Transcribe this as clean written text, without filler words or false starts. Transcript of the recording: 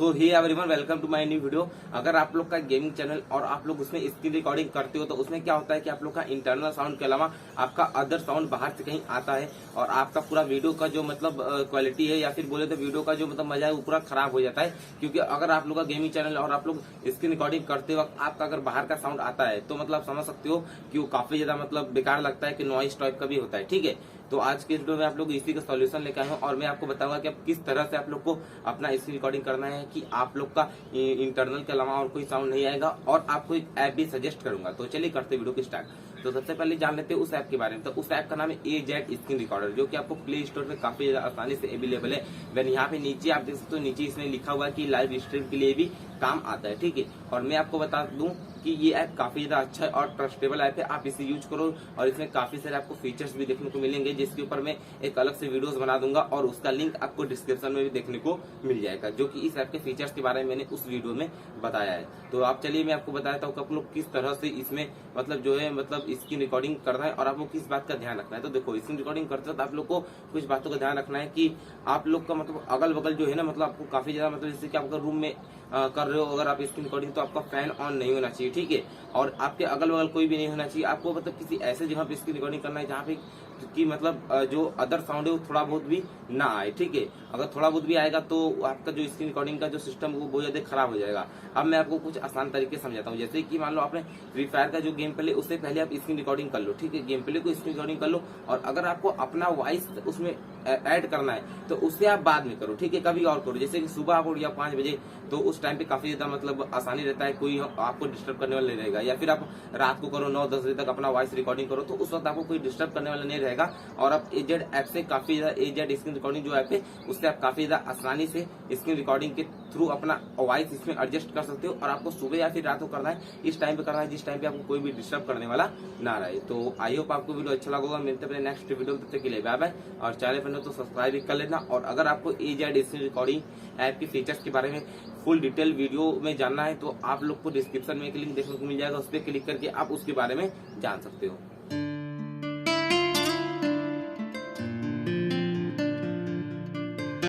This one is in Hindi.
So hey everyone, welcome to my new video. अगर आप लोग का गेमिंग चैनल और आप लोग उसमें स्क्रीन रिकॉर्डिंग करते हो तो उसमें क्या होता है कि आप लोग का इंटरनल साउंड के अलावा आपका अदर साउंड बाहर से कहीं आता है और आपका पूरा वीडियो का जो मतलब क्वालिटी है या फिर बोले तो वीडियो का जो मतलब मजा है वो पूरा खराब हो जाता है। क्योंकि अगर आप लोग का गेमिंग चैनल और आप लोग स्क्रीन रिकॉर्डिंग करते वक्त आपका अगर बाहर का साउंड आता है तो मतलब समझ सकते हो कि वो काफी ज्यादा मतलब बेकार लगता है, कि नॉइस टाइप का भी होता है। ठीक है, तो आज के वीडियो में आप लोग इसी का सॉल्यूशन लेकर आए हूं और मैं आपको बताऊंगा कि आप किस तरह से आप लोग को अपना स्क्रीन रिकॉर्डिंग करना है कि आप लोग का इंटरनल के अलावा और कोई साउंड नहीं आएगा। और आपको एक ऐप भी सजेस्ट करूंगा। तो चलिए करते वीडियो की स्टार्ट। तो सबसे पहले जान लेते हैं उस ऐप के बारे में। तो उस ऐप का नाम है AZ स्क्रीन रिकॉर्डर, जो कि आपको प्ले स्टोर पे काफी ज्यादा आसानी से अवेलेबल है। वैन यहाँ पे नीचे आप देख सकते हो, नीचे इसमें लिखा हुआ है कि लाइव स्ट्रीम के लिए भी काम आता है। ठीक है, और मैं आपको बता दूं कि ये ऐप काफी ज्यादा अच्छा है और ट्रस्टेबल ऐप है। आप इसे यूज करो और इसमें काफी सारे आपको फीचर्स भी देखने को मिलेंगे, जिसके ऊपर मैं एक अलग से वीडियोस बना दूंगा और उसका लिंक आपको डिस्क्रिप्शन में भी देखने को मिल जाएगा, जो कि इस ऐप के फीचर्स के बारे में मैंने उस वीडियो में बताया है। तो आप चलिए मैं आपको बताता हूँ कि आप लोग किस तरह से इसमें मतलब जो है मतलब इसकी रिकॉर्डिंग करना है और आपको किस बात का ध्यान रखना है। तो देखो, इसकी रिकॉर्डिंग करते वक्त आप लोग को कुछ बातों का ध्यान रखना है कि आप लोग का मतलब अगल बगल जो है ना, मतलब आपको काफी ज्यादा मतलब जैसे कि आप अगर रूम में कर रहे हो अगर आप इसकी रिकॉर्डिंग, तो आपका फैन ऑन नहीं होना चाहिए। ठीक है, और आपके अगल बगल कोई भी नहीं होना चाहिए। आपको मतलब किसी ऐसे जगह पे इसकी रिकॉर्डिंग करना है जहाँ पे कि मतलब जो अदर साउंड है वो थोड़ा बहुत भी ना आए। ठीक है, अगर थोड़ा बहुत भी आएगा तो आपका जो स्क्रीन रिकॉर्डिंग का जो सिस्टम वो बहुत ज्यादा खराब हो जाएगा। अब मैं आपको कुछ आसान तरीके समझाता हूँ। जैसे कि मान लो आपने फ्री फायर का जो गेम प्ले, उससे पहले आप स्क्रीन रिकॉर्डिंग कर लो। ठीक है, गेम प्ले को स्क्रीन रिकॉर्डिंग कर लो और अगर आपको अपना वॉइस उसमें ऐड करना है तो उससे आप बाद में करो। ठीक है, कभी और करो। जैसे कि सुबह आप उठ गया 5 बजे, तो उस टाइम पे काफी ज्यादा मतलब आसानी रहता है, कोई आपको डिस्टर्ब करने वाला नहीं रहेगा। या फिर आप रात को करो 9-10 बजे तक अपना वॉइस रिकॉर्डिंग करो, तो उस वक्त आपको कोई डिस्टर्ब करने वाला नहीं रहेगा। और आप AZ ऐप से काफी ज्यादा AZ स्क्रीन रिकॉर्डिंग जो ऐप है उससे आप काफी ज्यादा आसानी से स्क्रीन रिकॉर्डिंग के थ्रू अपना वॉइस इसमें एडजस्ट कर सकते हो। और आपको सुबह या फिर रात को करना है, इस टाइम पे करना है जिस टाइम पे आपको कोई भी डिस्टर्ब करने वाला ना रहे। तो आई होप आपको वीडियो अच्छा लगा होगा। मिलते हैं नेक्स्ट वीडियो में, तब तक के लिए बाय बाय। और चैनल पर तो सब्सक्राइब कर लेना। और अगर आपको AZ स्क्रीन रिकॉर्डिंग ऐप की फीचर्स के बारे में फुल डिटेल वीडियो में जानना है तो आप लोग को डिस्क्रिप्शन में एक लिंक देखने को मिल जाएगा, उस पर क्लिक करके आप उसके बारे में जान सकते हो।